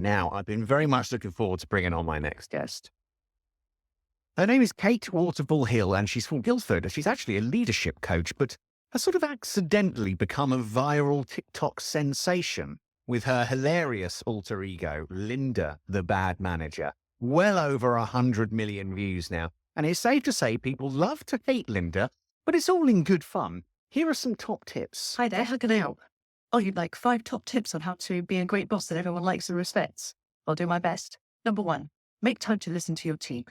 Now, I've been very much looking forward to bringing on my next guest. Her name is Kate Waterfall-Hill, and she's from Guildford. She's actually a leadership coach, but has sort of accidentally become a viral TikTok sensation with her hilarious alter ego, Linda, the Bad Manager. Well over 100 million views now. And it's safe to say people love to hate Linda, but it's all in good fun. Here are some top tips. Hi there, how can I help? Oh, you'd like 5 top tips on how to be a great boss that everyone likes and respects? I'll do my best. Number 1, make time to listen to your team.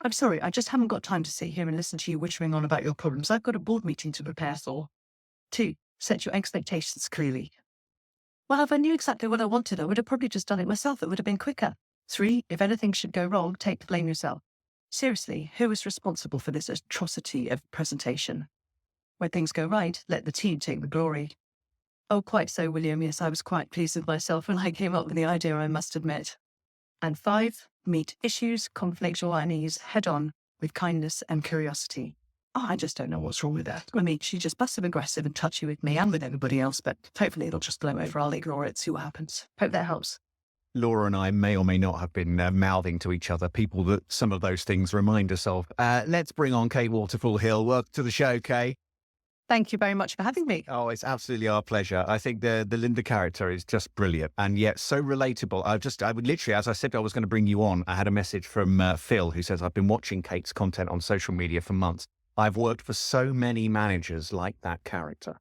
I'm sorry, I just haven't got time to sit here and listen to you whittering on about your problems. I've got a board meeting to prepare for. 2, set your expectations clearly. Well, if I knew exactly what I wanted, I would have probably just done it myself. It would have been quicker. 3, if anything should go wrong, take the blame yourself. Seriously, who is responsible for this atrocity of presentation? When things go right, let the team take the glory. Oh, quite so, William. Yes, I was quite pleased with myself when I came up with the idea, I must admit. And 5, meet issues, conflicts, or unease head on with kindness and curiosity. Oh, I just don't know what's wrong with that. I mean, she's just passive aggressive and touchy with me and with everybody else, but hopefully it'll just blow over. I'll ignore it, see what happens. Hope that helps. Laura and I may or may not have been mouthing to each other, people that some of those things remind us of. Let's bring on Kate Waterfall-Hill. Welcome to the show, Kate. Thank you very much for having me. Oh, it's absolutely our pleasure. I think the Linda character is just brilliant and yet so relatable. I would literally, as I said, I was going to bring you on. I had a message from Phil who says, I've been watching Kate's content on social media for months. I've worked for so many managers like that character.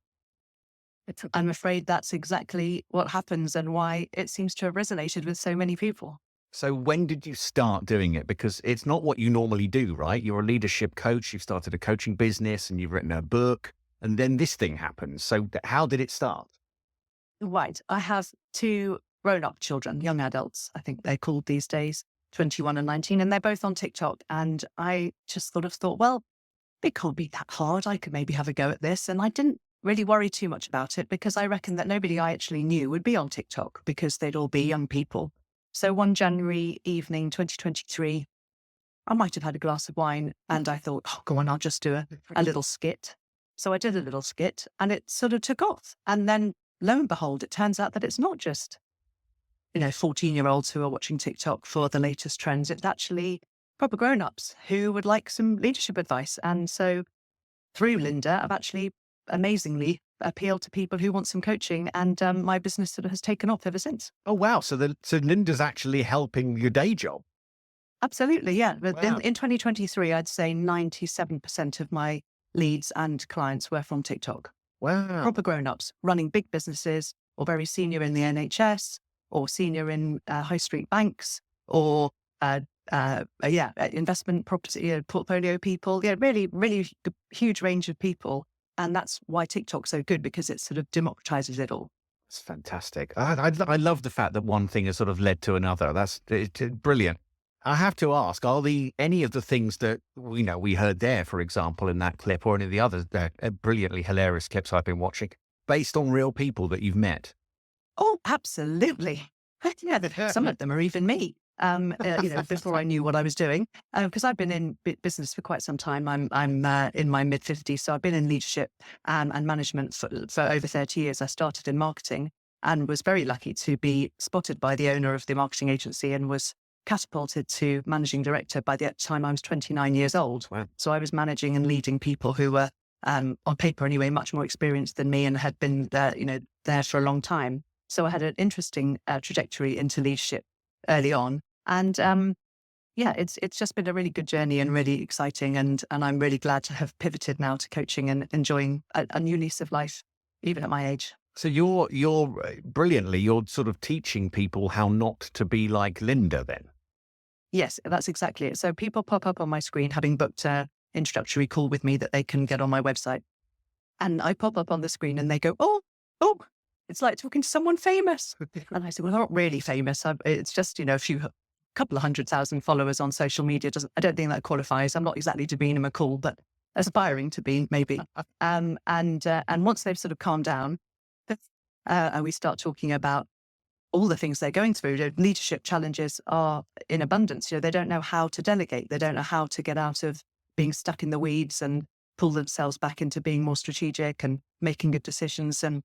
I'm afraid that's exactly what happens and why it seems to have resonated with so many people. So when did you start doing it? Because it's not what you normally do, right? You're a leadership coach. You've started a coaching business and you've written a book. And then this thing happens. So how did it start? Right. I have 2 grown-up children, young adults, I think they're called these days, 21 and 19, and they're both on TikTok. And I just sort of thought, well, it can't be that hard. I could maybe have a go at this. And I didn't really worry too much about it because I reckon that nobody I actually knew would be on TikTok because they'd all be young people. So one January evening, 2023, I might have had a glass of wine and I thought, oh, go on, I'll just do a little skit. So I did a little skit and it sort of took off. And then lo and behold, it turns out that it's not just, 14-year-olds who are watching TikTok for the latest trends. It's actually proper grown-ups who would like some leadership advice. And so through Linda, I've actually amazingly appealed to people who want some coaching and my business sort of has taken off ever since. Oh, wow. So Linda's actually helping your day job. Absolutely, yeah. But Wow. in 2023, I'd say 97% of my leads and clients were from TikTok. Wow. Proper grown-ups running big businesses or very senior in the NHS or senior in high street banks or investment property portfolio people. Yeah, really huge range of people. And that's why TikTok's so good because it sort of democratizes it all. It's fantastic. I love the fact that one thing has sort of led to another. It's brilliant. I have to ask, are any of the things that, we heard there, for example, in that clip or any of the other brilliantly hilarious clips I've been watching, based on real people that you've met? Oh, absolutely. Yeah, some of them are even me. Before I knew what I was doing, because I've been in business for quite some time. I'm in my mid-50s, so I've been in leadership and management for over 30 years. I started in marketing and was very lucky to be spotted by the owner of the marketing agency and was catapulted to managing director by the time I was 29 years old. Wow. So I was managing and leading people who were, on paper anyway, much more experienced than me and had been there for a long time. So I had an interesting trajectory into leadership early on. And it's just been a really good journey and really exciting. And I'm really glad to have pivoted now to coaching and enjoying a new lease of life, even at my age. So you're brilliantly, you're sort of teaching people how not to be like Linda then. Yes, that's exactly it. So people pop up on my screen having booked an introductory call with me that they can get on my website. And I pop up on the screen and they go, oh, it's like talking to someone famous. And I said, well, I'm not really famous. It's just, couple of 100,000 followers on social media. I don't think that qualifies. I'm not exactly Davina McCall, but aspiring to be maybe. And once they've sort of calmed down, and we start talking about all the things they're going through. Leadership challenges are in abundance. They don't know how to delegate. They don't know how to get out of being stuck in the weeds and pull themselves back into being more strategic and making good decisions and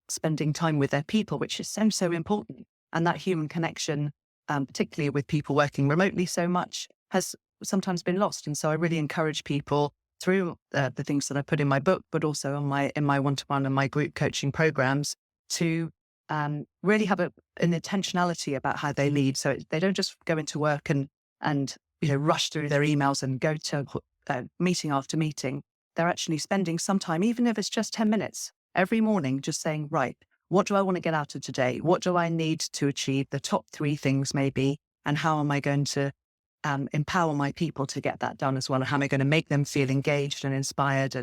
spending time with their people, which is so important. And that human connection, particularly with people working remotely so much, has sometimes been lost. And so I really encourage people through the things that I put in my book, but also in my one-to-one and my group coaching programs, to really have an intentionality about how they lead. So they don't just go into work and rush through their emails and go to meeting after meeting. They're actually spending some time, even if it's just 10 minutes every morning, just saying, right, what do I want to get out of today? What do I need to achieve? The top 3 things maybe, and how am I going to empower my people to get that done as well? And how am I going to make them feel engaged and inspired?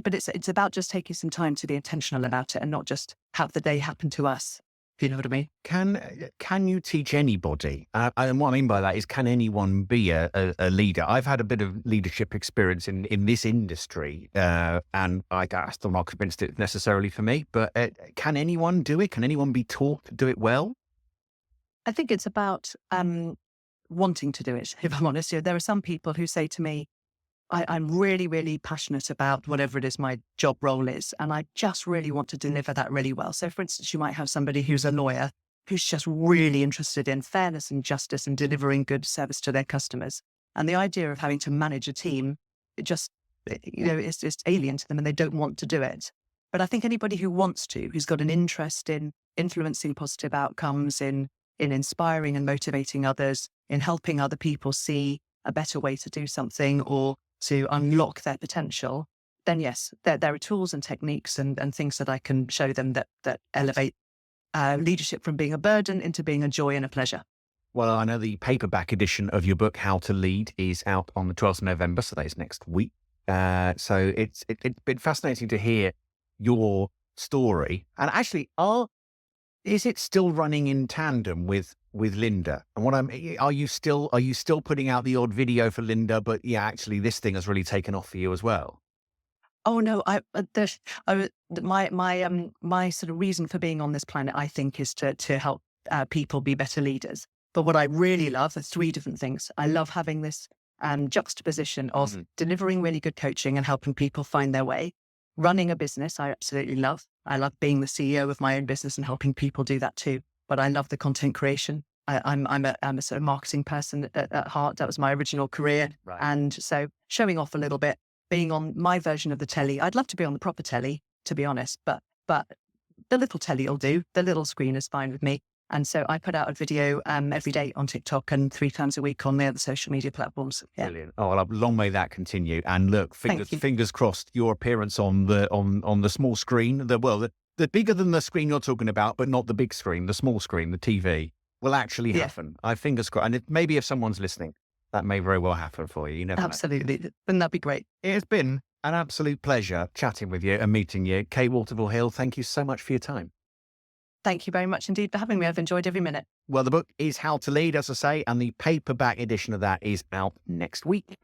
But it's about just taking some time to be intentional about it and not just have the day happen to us. If you know what I mean? Can you teach anybody? And what I mean by that is, can anyone be a leader? I've had a bit of leadership experience in this industry, and I'm still not convinced it's necessarily for me. But can anyone do it? Can anyone be taught to do it well? I think it's about wanting to do it, if I'm honest. There are some people who say to me, I'm really, really passionate about whatever it is my job role is, and I just really want to deliver that really well. So, for instance, you might have somebody who's a lawyer who's just really interested in fairness and justice and delivering good service to their customers. And the idea of having to manage a team, it just, is just alien to them, and they don't want to do it. But I think anybody who wants to, who's got an interest in influencing positive outcomes, in inspiring and motivating others, in helping other people see a better way to do something or to unlock their potential, then yes, there are tools and techniques and things that I can show them that elevate leadership from being a burden into being a joy and a pleasure. Well, I know the paperback edition of your book, How to Lead, is out on the 12th of November, so that is next week. So it's been fascinating to hear your story. And actually, is it still running in tandem with Linda? And are you still putting out the odd video for Linda? But yeah, actually, this thing has really taken off for you as well. Oh no, my sort of reason for being on this planet, I think, is to help people be better leaders. But what I really love are 3 different things. I love having this juxtaposition of delivering really good coaching and helping people find their way. Running a business, I absolutely love. I love being the CEO of my own business and helping people do that too. But I love the content creation. I'm a sort of marketing person at heart. That was my original career. Right. And so showing off a little bit, being on my version of the telly. I'd love to be on the proper telly, to be honest, but the little telly will do. The little screen is fine with me. And so I put out a video every day on TikTok and 3 times a week on the other social media platforms. Yeah. Brilliant. Oh, well, long may that continue. And look, fingers crossed, your appearance on the small screen, the bigger than the screen you're talking about, but not the big screen, the small screen, the TV, will actually happen. I fingers crossed. And maybe if someone's listening, that may very well happen for you. You never know. Absolutely. Then that'd be great. It has been an absolute pleasure chatting with you and meeting you. Kate Waterville Hill, thank you so much for your time. Thank you very much indeed for having me. I've enjoyed every minute. Well, the book is How to Lead, as I say, and the paperback edition of that is out next week.